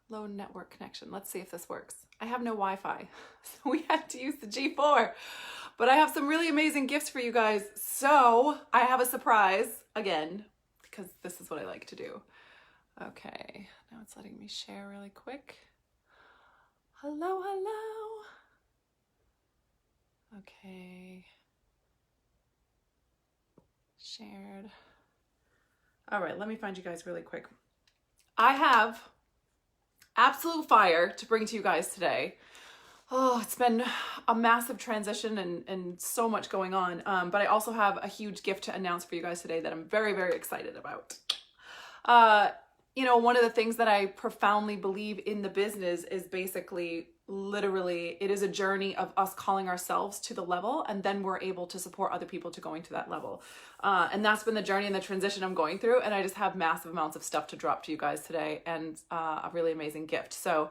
Low network connection. Let's see if this works. I have no Wi-Fi, so we had to use the G4. But I have some really amazing gifts for you guys. So I have a surprise again, because this is what I like to do. Okay, now it's letting me share really quick. Hello, hello. Okay. Shared. All right, let me find you guys really quick. I have absolute fire to bring to you guys today. Oh, it's been a massive transition and so much going on. But I also have a huge gift to announce for you guys today that I'm very, very excited about. One of the things that I profoundly believe in the business is basically, literally, it is a journey of us calling ourselves to the level, and then we're able to support other people to going to that level. And that's been the journey and the transition I'm going through. And I just have massive amounts of stuff to drop to you guys today, and a really amazing gift. So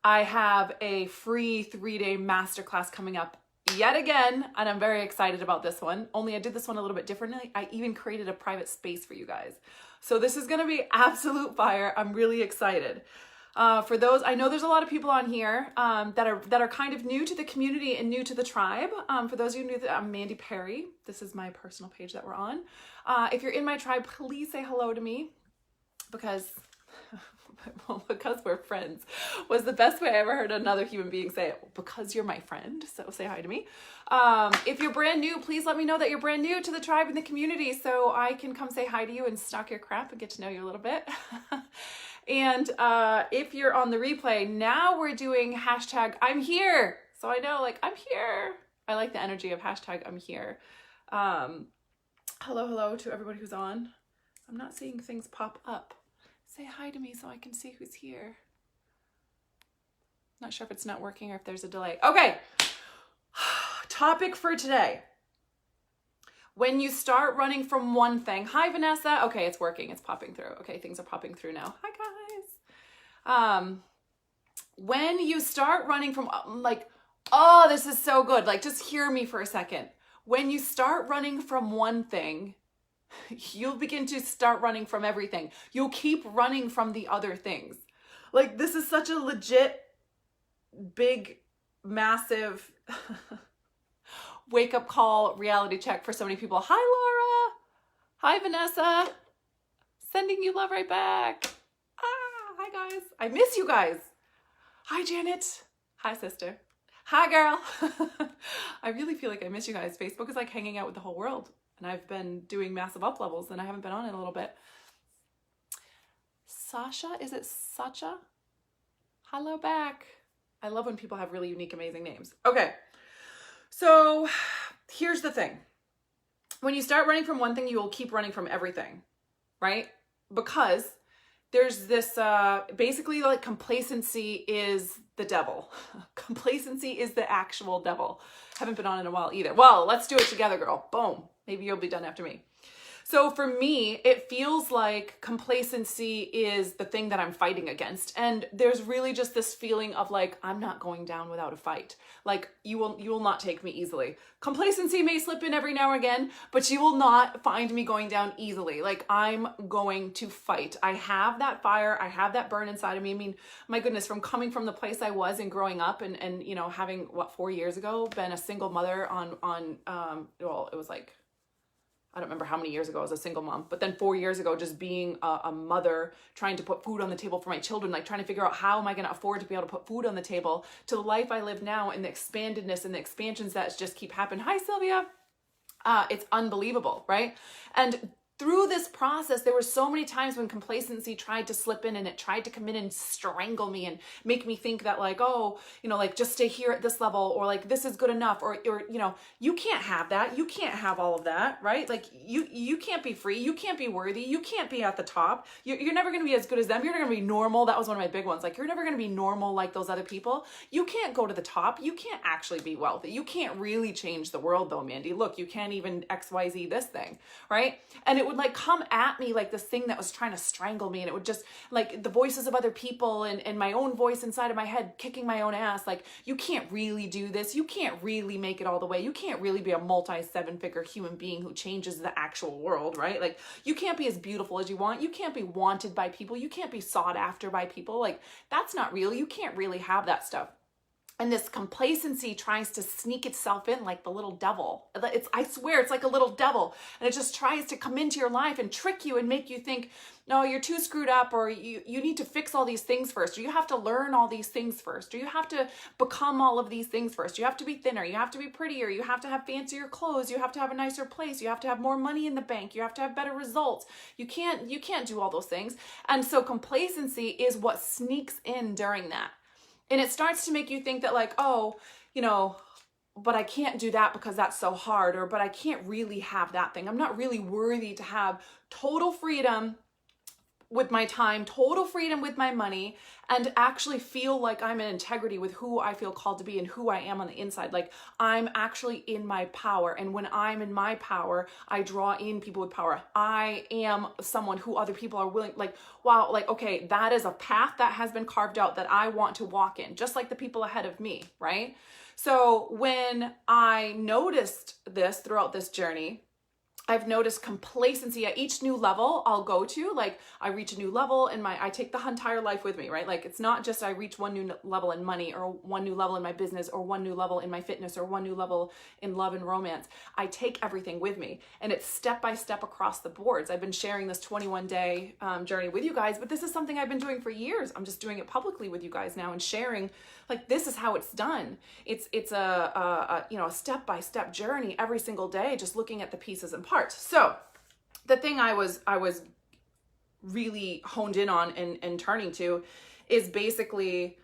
I have a free 3-day masterclass coming up yet again, and I'm very excited about this one. Only I did this one a little bit differently. I even created a private space for you guys. So this is going to be absolute fire. I'm really excited. For those, I know there's a lot of people on here that are kind of new to the community and new to the tribe. For those of you new, I'm Mandy Perry. This is my personal page that we're on. If you're in my tribe, please say hello to me, because we're friends was the best way I ever heard another human being say it. Because you're my friend, so say hi to me. If you're brand new, please let me know that you're brand new to the tribe and the community, so I can come say hi to you and stalk your crap and get to know you a little bit. And if you're on the replay, now we're doing hashtag I'm here. So I know, like, I'm here. I like the energy of hashtag I'm here. Hello to everybody who's on. I'm not seeing things pop up. Say hi to me so I can see who's here. Not sure if it's not working or if there's a delay. Okay. Topic for today. When you start running from one thing. Hi, Vanessa. Okay, it's working. It's popping through. Okay, things are popping through now. Hi, guys. When you start running from, oh, this is so good. Like, just hear me for a second. When you start running from one thing, you'll begin to start running from everything. You'll keep running from the other things. Like, this is such a legit, big, massive wake-up call, reality check for so many people. Hi, Laura. Hi, Vanessa. Sending you love right back. Hi, guys. I miss you guys. Hi, Janet. Hi, sister. Hi, girl. I really feel like I miss you guys. Facebook is like hanging out with the whole world. And I've been doing massive up levels and I haven't been on it a little bit. Sasha, is it Sacha? Hello back. I love when people have really unique, amazing names. Okay, so here's the thing. When you start running from one thing, you will keep running from everything, right? Because there's this, basically, like, complacency is the devil. Complacency is the actual devil. Haven't been on in a while either. Well, let's do it together, girl. Boom. Maybe you'll be done after me. So for me, it feels like complacency is the thing that I'm fighting against. And there's really just this feeling of like, I'm not going down without a fight. Like, you will not take me easily. Complacency may slip in every now and again, but you will not find me going down easily. Like, I'm going to fight. I have that fire. I have that burn inside of me. I mean, my goodness, from coming from the place I was and growing up and having, 4 years ago, been a single mother well, it was like, I don't remember how many years ago I was a single mom, but then 4 years ago, just being a mother, trying to put food on the table for my children, like trying to figure out how am I going to afford to be able to put food on the table, to the life I live now and the expandedness and the expansions that just keep happening. Hi, Sylvia. It's unbelievable, right? And through this process, there were so many times when complacency tried to slip in and it tried to come in and strangle me and make me think that like, oh, like just stay here at this level, or like this is good enough, or you can't have that. You can't have all of that, right? Like you can't be free. You can't be worthy. You can't be at the top. You're never going to be as good as them. You're never going to be normal. That was one of my big ones. Like, you're never going to be normal like those other people. You can't go to the top. You can't actually be wealthy. You can't really change the world though, Mandy. Look, you can't even XYZ this thing, right? And it would like come at me like this thing that was trying to strangle me. And it would just like the voices of other people and my own voice inside of my head kicking my own ass. Like, you can't really do this. You can't really make it all the way. You can't really be a multi-7-figure human being who changes the actual world, right? Like, you can't be as beautiful as you want. You can't be wanted by people. You can't be sought after by people. Like, that's not real. You can't really have that stuff. And this complacency tries to sneak itself in like the little devil. I swear, it's like a little devil. And it just tries to come into your life and trick you and make you think, no, you're too screwed up, or you need to fix all these things first, or you have to learn all these things first, or you have to become all of these things first. You have to be thinner, you have to be prettier, you have to have fancier clothes, you have to have a nicer place, you have to have more money in the bank, you have to have better results. You can't do all those things. And so complacency is what sneaks in during that. And it starts to make you think that like, oh, but I can't do that because that's so hard, or but I can't really have that thing. I'm not really worthy to have total freedom with my time, total freedom with my money, and actually feel like I'm in integrity with who I feel called to be and who I am on the inside. Like, I'm actually in my power. And when I'm in my power, I draw in people with power. I am someone who other people are willing, like, wow, like, okay, that is a path that has been carved out that I want to walk in, just like the people ahead of me, right? So when I noticed this throughout this journey, I've noticed complacency at each new level I'll go to. Like, I reach a new level and I take the entire life with me, right? Like, it's not just I reach one new level in money, or one new level in my business, or one new level in my fitness, or one new level in love and romance. I take everything with me, and it's step by step across the boards. I've been sharing this 21-day journey with you guys, but this is something I've been doing for years. I'm just doing it publicly with you guys now and sharing, like, this is how it's done. It's a step-by-step journey every single day, just looking at the pieces and parts. So the thing I was really honed in on and turning to is basically,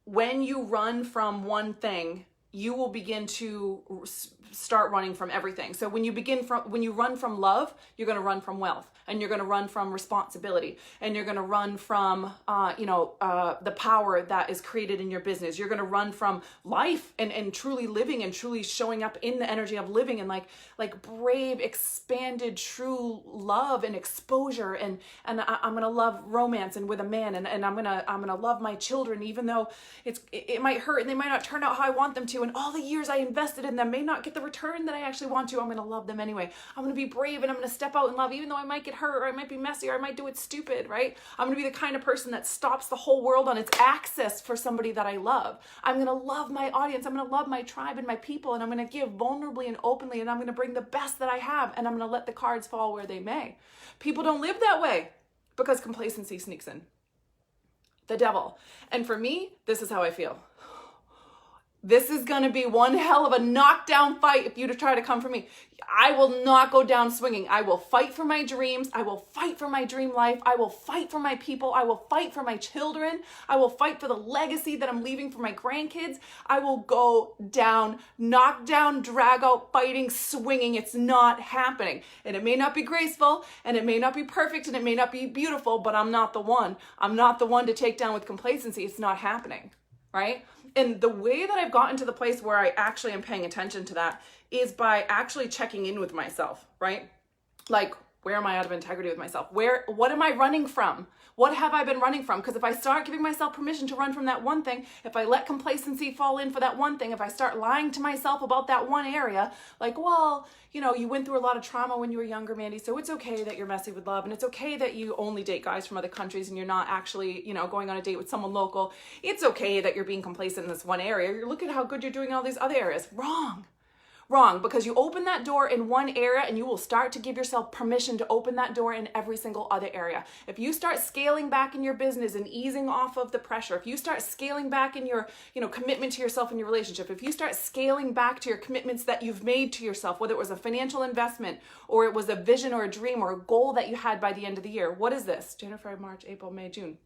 when you run from one thing, you will begin to start running from everything. So when you run from love, you're going to run from wealth, and you're going to run from responsibility, and you're going to run from, the power that is created in your business. You're going to run from life and truly living and truly showing up in the energy of living and like brave, expanded, true love and exposure. And I'm going to love romance and with a man, and I'm going to love my children, even though it might hurt and they might not turn out how I want them to. And all the years I invested in them may not get the return that I actually want to. I'm going to love them anyway. I'm going to be brave, and I'm going to step out in love, even though I might get hurt, or I might be messy, or I might do it stupid, right? I'm going to be the kind of person that stops the whole world on its axis for somebody that I love. I'm going to love my audience. I'm going to love my tribe and my people, and I'm going to give vulnerably and openly, and I'm going to bring the best that I have, and I'm going to let the cards fall where they may. People don't live that way because complacency sneaks in. The devil. And for me, this is how I feel. This is going to be one hell of a knockdown fight if you try to come for me. I will not go down swinging. I will fight for my dreams. I will fight for my dream life. I will fight for my people. I will fight for my children. I will fight for the legacy that I'm leaving for my grandkids. I will go down, knock down, drag out, fighting, swinging. It's not happening. And it may not be graceful, and it may not be perfect, and it may not be beautiful, but I'm not the one. I'm not the one to take down with complacency. It's not happening, right? And the way that I've gotten to the place where I actually am paying attention to that is by actually checking in with myself, right? Like, where am I out of integrity with myself? What am I running from? What have I been running from? Because if I start giving myself permission to run from that one thing, if I let complacency fall in for that one thing, if I start lying to myself about that one area, like, well, you went through a lot of trauma when you were younger, Mandy, so it's okay that you're messy with love, and it's okay that you only date guys from other countries and you're not actually, going on a date with someone local. It's okay that you're being complacent in this one area. Look at how good you're doing in all these other areas. Wrong, because you open that door in one area and you will start to give yourself permission to open that door in every single other area. If you start scaling back in your business and easing off of the pressure, if you start scaling back in your, commitment to yourself in your relationship, if you start scaling back to your commitments that you've made to yourself, whether it was a financial investment or it was a vision or a dream or a goal that you had by the end of the year, what is this? January, February, March, April, May, June.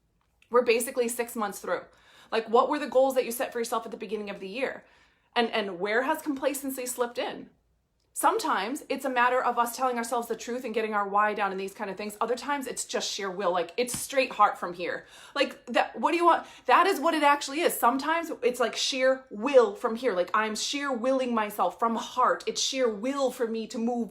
We're basically 6 months through. Like, what were the goals that you set for yourself at the beginning of the year? And where has complacency slipped in? Sometimes it's a matter of us telling ourselves the truth and getting our why down and these kind of things. Other times it's just sheer will. Like, it's straight heart from here. Like, that, what do you want? That is what it actually is. Sometimes it's like sheer will from here. Like, I'm sheer willing myself from heart. It's sheer will for me to move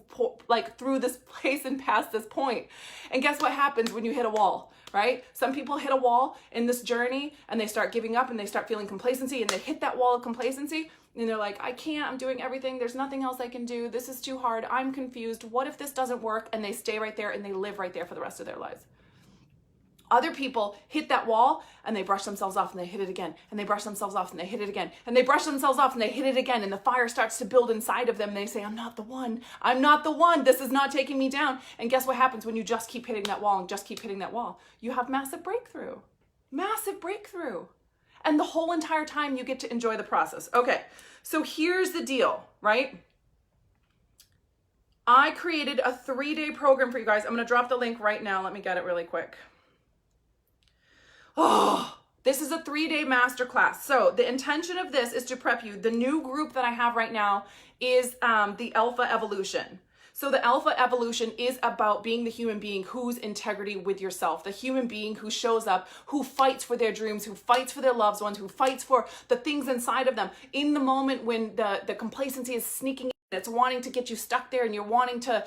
like through this place and past this point. And guess what happens when you hit a wall, right? Some people hit a wall in this journey and they start giving up and they start feeling complacency, and they hit that wall of complacency. And they're like, I can't, I'm doing everything. There's nothing else I can do. This is too hard. I'm confused. What if this doesn't work? And they stay right there and they live right there for the rest of their lives. Other people hit that wall and they brush themselves off and they hit it again. And they brush themselves off and they hit it again. And they brush themselves off and they hit it again. And the fire starts to build inside of them. And they say, I'm not the one. I'm not the one. This is not taking me down. And guess what happens when you just keep hitting that wall and just keep hitting that wall? You have massive breakthrough. Massive breakthrough. And the whole entire time you get to enjoy the process. Okay, so here's the deal, right? I created a 3-day program for you guys. I'm going to drop the link right now. Let me get it really quick. Oh, this is a 3-day masterclass. So the intention of this is to prep you. The new group that I have right now is the Alpha Evolution. So the Alpha Evolution is about being the human being whose integrity with yourself, the human being who shows up, who fights for their dreams, who fights for their loved ones, who fights for the things inside of them. In the moment when the complacency is sneaking in, it's wanting to get you stuck there and you're wanting to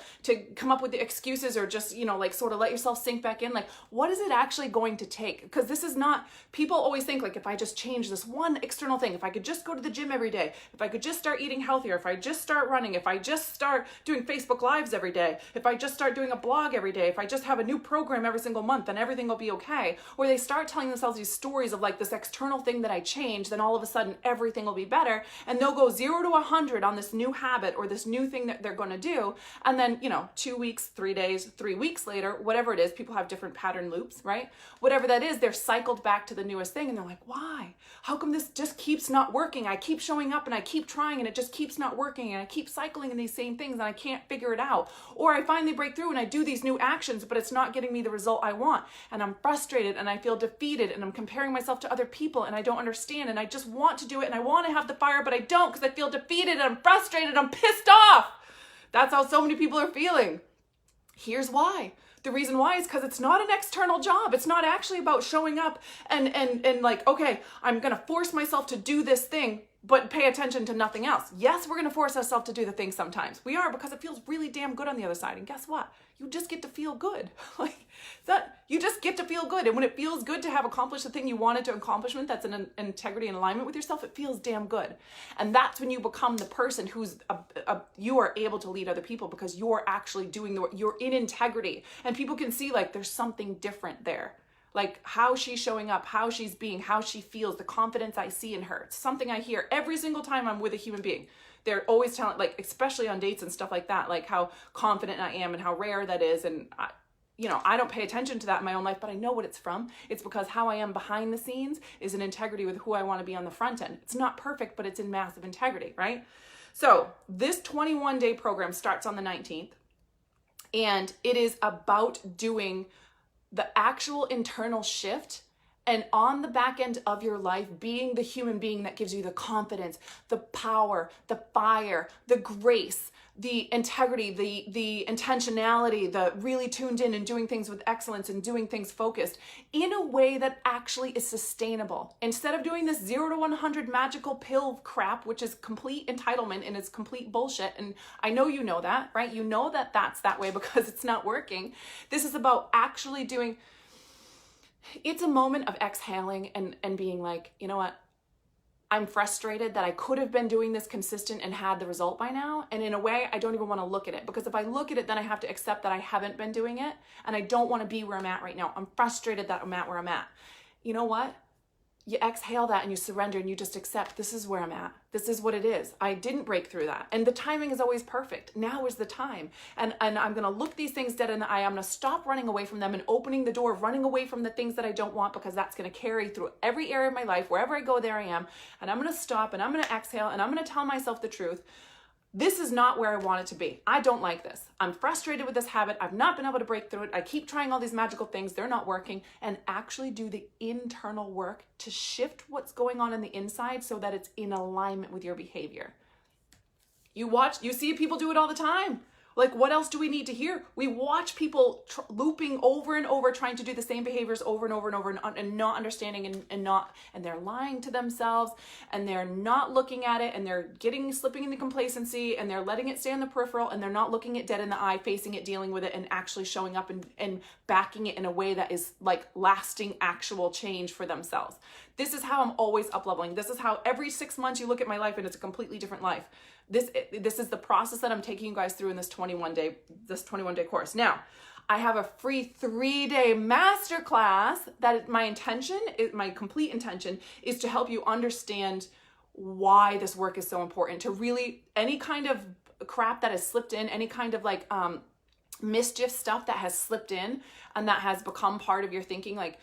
come up with the excuses or just, you know, like sort of let yourself sink back in. Like, what is it actually going to take? Because this is not, people always think like, if I just change this one external thing, if I could just go to the gym every day, if I could just start eating healthier, if I just start running, if I just start doing Facebook Lives every day, if I just start doing a blog every day, if I just have a new program every single month, then everything will be okay. Or they start telling themselves these stories of like this external thing that I changed, then all of a sudden everything will be better. And they'll go 0 to 100 on this new habit or this new thing that they're going to do. And then, you know, 2 weeks, 3 days, 3 weeks later, whatever it is, people have different pattern loops, right? Whatever that is, they're cycled back to the newest thing. And they're like, why? How come this just keeps not working? I keep showing up and I keep trying and it just keeps not working. And I keep cycling in these same things and I can't figure it out. Or I finally break through and I do these new actions, but it's not getting me the result I want. And I'm frustrated and I feel defeated and I'm comparing myself to other people and I don't understand and I just want to do it and I want to have the fire, but I don't because I feel defeated and I'm frustrated and I'm pissed off. That's how so many people are feeling. Here's why. The reason why is because it's not an external job. It's not actually about showing up and like, okay, I'm going to force myself to do this thing, but pay attention to nothing else. Yes, we're going to force ourselves to do the thing sometimes. We are, because it feels really damn good on the other side. And guess what? You just get to feel good. Like that, you just get to feel good. And when it feels good to have accomplished the thing you wanted to accomplishment, that's in integrity and alignment with yourself, it feels damn good. And that's when you become the person who's you are able to lead other people because you're actually doing the work. You're in integrity. And people can see like there's something different there. Like how she's showing up, how she's being, how she feels, the confidence I see in her. It's something I hear every single time I'm with a human being. They're always telling, like, especially on dates and stuff like that, like how confident I am and how rare that is. And I don't pay attention to that in my own life, but I know what it's from. It's because how I am behind the scenes is in integrity with who I want to be on the front end. It's not perfect, but it's in massive integrity, right? So this 21-day program starts on the 19th, and it is about doing the actual internal shift and on the back end of your life, being the human being that gives you the confidence, the power, the fire, the grace, the integrity, the intentionality, the really tuned in and doing things with excellence and doing things focused in a way that actually is sustainable. Instead of doing this 0 to 100 magical pill crap, which is complete entitlement and it's complete bullshit. And I know you know that, right? You know that that's that way because it's not working. This is about actually doing, it's a moment of exhaling and being like, you know what? I'm frustrated that I could have been doing this consistent and had the result by now. And in a way, I don't even want to look at it, because if I look at it, then I have to accept that I haven't been doing it. And I don't want to be where I'm at right now. I'm frustrated that I'm at where I'm at. You know what? You exhale that and you surrender and you just accept, this is where I'm at. This is what it is. I didn't break through that. And the timing is always perfect. Now is the time. And I'm going to look these things dead in the eye. I'm going to stop running away from them and opening the door, running away from the things that I don't want, because that's going to carry through every area of my life. Wherever I go, there I am. And I'm going to stop and I'm going to exhale and I'm going to tell myself the truth. This is not where I want it to be. I don't like this. I'm frustrated with this habit. I've not been able to break through it. I keep trying all these magical things. They're not working. And actually do the internal work to shift what's going on the inside so that it's in alignment with your behavior. You see people do it all the time. Like, what else do we need to hear? We watch people looping over and over, trying to do the same behaviors over and over and over, and not understanding and they're lying to themselves, and they're not looking at it, and they're slipping into complacency, and they're letting it stay on the peripheral, and they're not looking it dead in the eye, facing it, dealing with it, and actually showing up and backing it in a way that is like lasting actual change for themselves. This is how I'm always up-leveling. This is how every 6 months you look at my life and it's a completely different life. This is the process that I'm taking you guys through in this 21-day course. Now, I have a free 3-day masterclass that my complete intention is to help you understand why this work is so important. To really, any kind of crap that has slipped in, any kind of like mischief stuff that has slipped in and that has become part of your thinking, like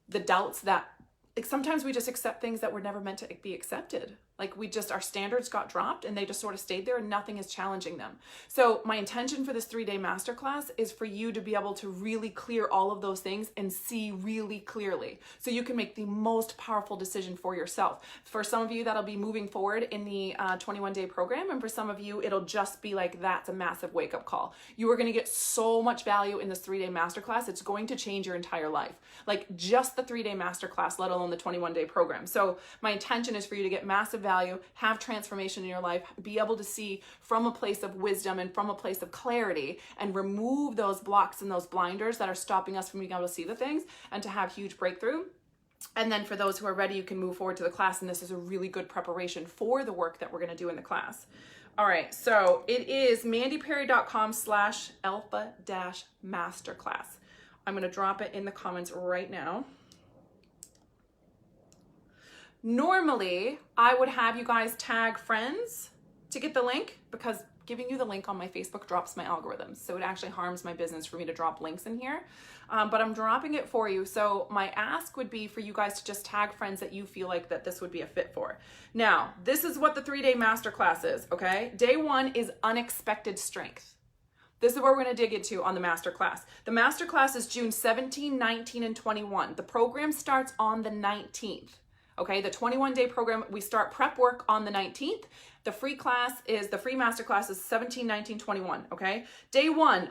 the doubts that, like sometimes we just accept things that were never meant to be accepted. Like our standards got dropped and they just sort of stayed there and nothing is challenging them. So my intention for this 3-day masterclass is for you to be able to really clear all of those things and see really clearly so you can make the most powerful decision for yourself. For some of you, that'll be moving forward in the 21-day program. And for some of you, it'll just be like, that's a massive wake-up call. You are going to get so much value in this 3-day masterclass. It's going to change your entire life. Like just the 3-day masterclass, let alone the 21-day program. So my intention is for you to get massive value, have transformation in your life, be able to see from a place of wisdom and from a place of clarity, and remove those blocks and those blinders that are stopping us from being able to see the things, and to have huge breakthrough. And then for those who are ready, you can move forward to the class, and this is a really good preparation for the work that we're going to do in the class. All right, so it is mandyperry.com/alpha-masterclass. I'm going to drop it in the comments right now. Normally, I would have you guys tag friends to get the link, because giving you the link on my Facebook drops my algorithms. So it actually harms my business for me to drop links in here. But I'm dropping it for you. So my ask would be for you guys to just tag friends that you feel like that this would be a fit for. Now, this is what the 3-day masterclass is, okay? Day 1 is unexpected strength. This is what we're going to dig into on the masterclass. The masterclass is June 17, 19, and 21. The program starts on the 19th. Okay, the 21-day program, we start prep work on the 19th. The free masterclass is 17, 19, 21, okay? Day 1,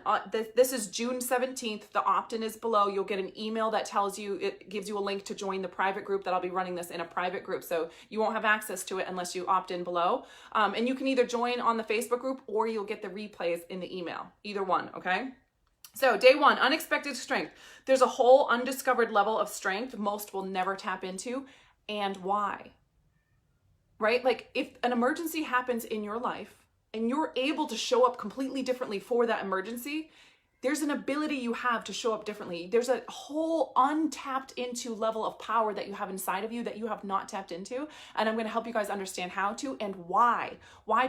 this is June 17th. The opt-in is below. You'll get an email that it gives you a link to join the private group that I'll be running this in a private group. So you won't have access to it unless you opt in below. And you can either join on the Facebook group or you'll get the replays in the email, either one, okay? So day 1, unexpected strength. There's a whole undiscovered level of strength most will never tap into. And why, right? Like if an emergency happens in your life and you're able to show up completely differently for that emergency, there's an ability you have to show up differently. There's a whole untapped into level of power that you have inside of you that you have not tapped into. And I'm going to help you guys understand how to and why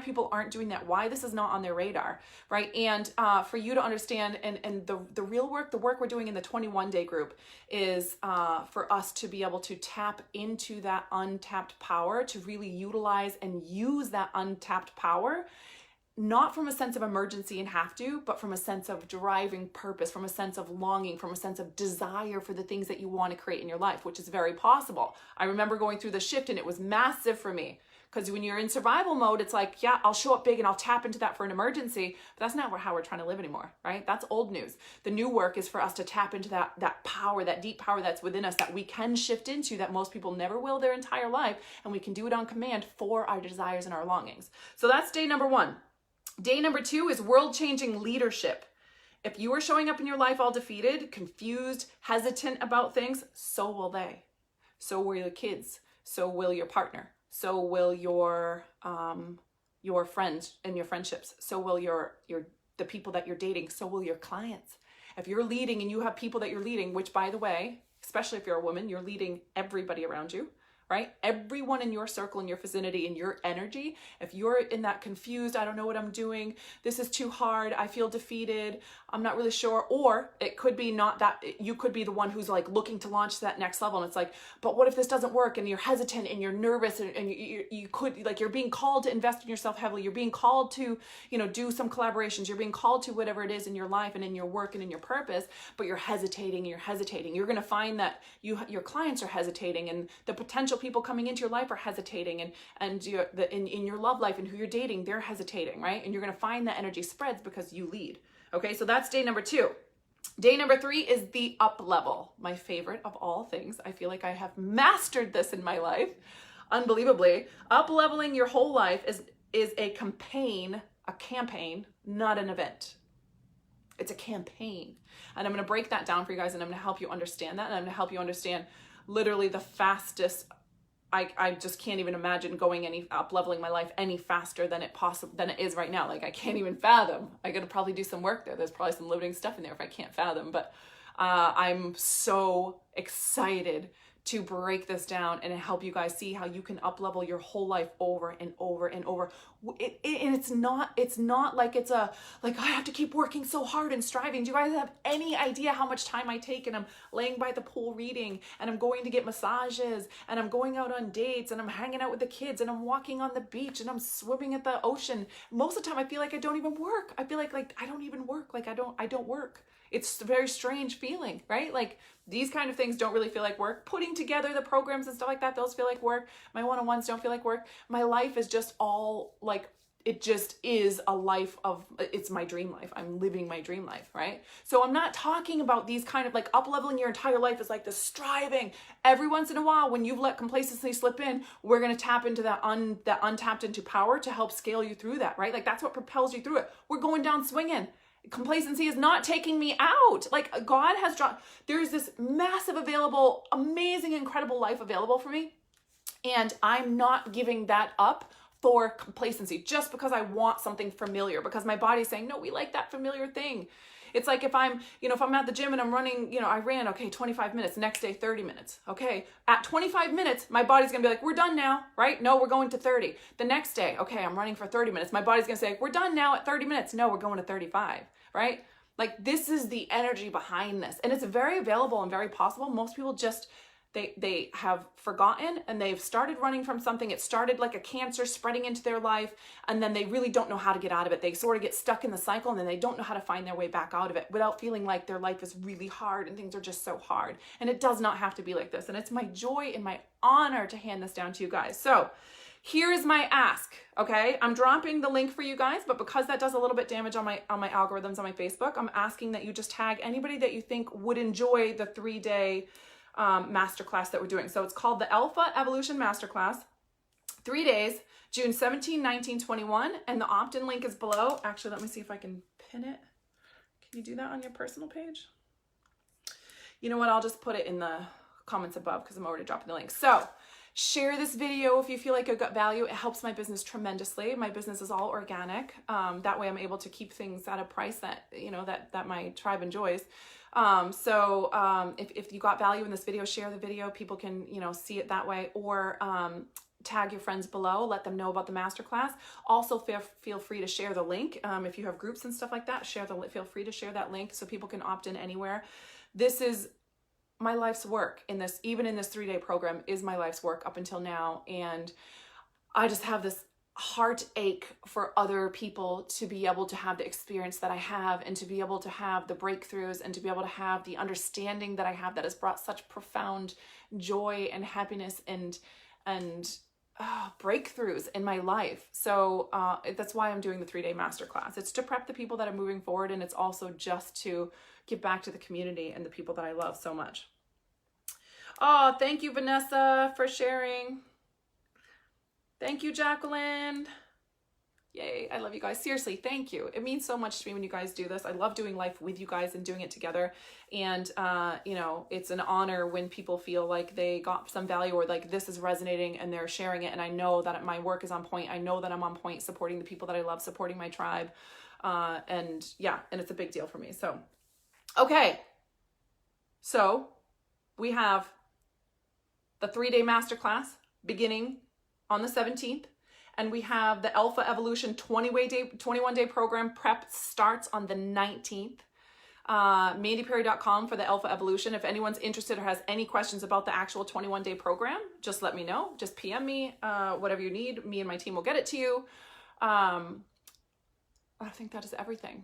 people aren't doing that, why this is not on their radar, right? And for you to understand, and the real work, the work we're doing in the 21-day group is for us to be able to tap into that untapped power, to really utilize and use that untapped power, not from a sense of emergency and have to, but from a sense of driving purpose, from a sense of longing, from a sense of desire for the things that you want to create in your life, which is very possible. I remember going through the shift and it was massive for me, because when you're in survival mode, it's like, yeah, I'll show up big and I'll tap into that for an emergency, but that's not how we're trying to live anymore, right? That's old news. The new work is for us to tap into that power, that deep power that's within us that we can shift into, that most people never will their entire life, and we can do it on command for our desires and our longings. So that's day number 1. Day number 2 is world-changing leadership. If you are showing up in your life all defeated, confused, hesitant about things, so will they. So will your kids. So will your partner. So will your friends and your friendships. So will the people that you're dating. So will your clients. If you're leading and you have people that you're leading, which by the way, especially if you're a woman, you're leading everybody around you. Right? Everyone in your circle, in your vicinity, in your energy, if you're in that confused, I don't know what I'm doing, this is too hard, I feel defeated, I'm not really sure, or it could be not that, you could be the one who's like looking to launch to that next level, and it's like, but what if this doesn't work, and you're hesitant, and you're nervous, and you could, like, you're being called to invest in yourself heavily, you're being called to, do some collaborations, you're being called to whatever it is in your life, and in your work, and in your purpose, but you're hesitating, you're going to find that your clients are hesitating, and the potential people coming into your life are hesitating, and in your love life and who you're dating, they're hesitating, right? And you're going to find that energy spreads because you lead. Okay, so that's day number 2. Day number 3 is the up level, my favorite of all things. I feel like I have mastered this in my life, unbelievably. Up leveling your whole life is a campaign, not an event. It's a campaign. And I'm going to break that down for you guys, and I'm going to help you understand that. And I'm going to help you understand literally the fastest. I just can't even imagine going up leveling my life any faster than it is right now. Like, I can't even fathom. I got to probably do some work there. There's probably some limiting stuff in there if I can't fathom, but I'm so excited to break this down and help you guys see how you can up level your whole life over and over and over. And it's not like it's like I have to keep working so hard and striving. Do you guys have any idea how much time I take? And I'm laying by the pool reading, and I'm going to get massages, and I'm going out on dates, and I'm hanging out with the kids, and I'm walking on the beach, and I'm swimming at the ocean. Most of the time I feel like I don't even work. I feel like I don't even work. Like I don't work. It's a very strange feeling, right? Like, these kind of things don't really feel like work. Putting together the programs and stuff like that, those feel like work. My one-on-ones don't feel like work. My life is just all like, it just is a life of, it's my dream life. I'm living my dream life, right? So I'm not talking about these kind of like up leveling your entire life is like the striving. Every once in a while, when you've let complacency slip in, we're going to tap into that untapped into power to help scale you through that, right? Like, that's what propels you through it. We're going down swinging. Complacency is not taking me out. Like, God has dropped, there's this massive available, amazing, incredible life available for me. And I'm not giving that up for complacency just because I want something familiar, because my body's saying, no, we like that familiar thing. It's like if I'm at the gym and I'm running, I ran, okay, 25 minutes, next day, 30 minutes. Okay. At 25 minutes, my body's going to be like, we're done now, right? No, we're going to 30. The next day, okay, I'm running for 30 minutes. My body's going to say, we're done now at 30 minutes. No, we're going to 35, right? Like, this is the energy behind this. And it's very available and very possible. Most people just, they have forgotten, and they've started running from something. It started like a cancer spreading into their life, and then they really don't know how to get out of it. They sort of get stuck in the cycle, and then they don't know how to find their way back out of it without feeling like their life is really hard and things are just so hard. And it does not have to be like this. And it's my joy and my honor to hand this down to you guys. So here is my ask, okay? I'm dropping the link for you guys, but because that does a little bit damage on my algorithms on my Facebook, I'm asking that you just tag anybody that you think would enjoy the 3-day masterclass that we're doing. So it's called the Alpha Evolution Masterclass, 3 days, June 17, 19, 21. And the opt-in link is below. Actually, let me see if I can pin it. Can you do that on your personal page? You know what? I'll just put it in the comments above because I'm already dropping the link. So share this video if you feel like it got value. It helps my business tremendously. My business is all organic. That way I'm able to keep things at a price that, that my tribe enjoys. If you got value in this video, share the video. People can, see it that way, or tag your friends below, let them know about the masterclass. Also feel free to share the link. If you have groups and stuff like that, feel free to share that link so people can opt in anywhere. This is my life's work even in this 3-day program is my life's work up until now. And I just have this heartache for other people to be able to have the experience that I have, and to be able to have the breakthroughs, and to be able to have the understanding that I have that has brought such profound joy and happiness and breakthroughs in my life. So that's why I'm doing the 3-day masterclass. It's to prep the people that are moving forward, and it's also just to give back to the community and the people that I love so much. Oh, thank you, Vanessa, for sharing. Thank you, Jacqueline. Yay, I love you guys. Seriously, thank you. It means so much to me when you guys do this. I love doing life with you guys and doing it together. And, it's an honor when people feel like they got some value, or like this is resonating and they're sharing it. And I know that my work is on point. I know that I'm on point, supporting the people that I love, supporting my tribe. And it's a big deal for me. So, okay. So we have the 3-day masterclass beginning on the 17th. And we have the Alpha Evolution 21-day program prep starts on the 19th. MandyPerry.com for the Alpha Evolution. If anyone's interested or has any questions about the actual 21-day program, just let me know. Just PM me, whatever you need. Me and my team will get it to you. I think that is everything.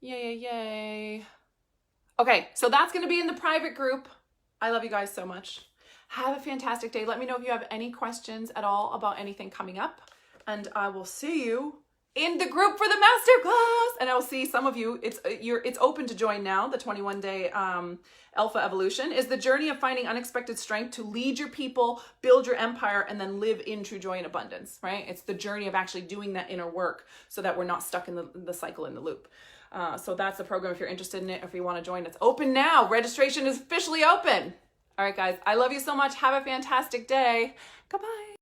Yay. Okay, so that's going to be in the private group. I love you guys so much. Have a fantastic day. Let me know if you have any questions at all about anything coming up, and I will see you in the group for the masterclass. And I'll see some of you. It's open to join now. The 21-day Alpha Evolution is the journey of finding unexpected strength to lead your people, build your empire, and then live in true joy and abundance, right? It's the journey of actually doing that inner work so that we're not stuck in the cycle, in the loop. So that's the program. If you're interested in it, if you want to join, it's open now. Registration is officially open. All right, guys, I love you so much. Have a fantastic day. Goodbye.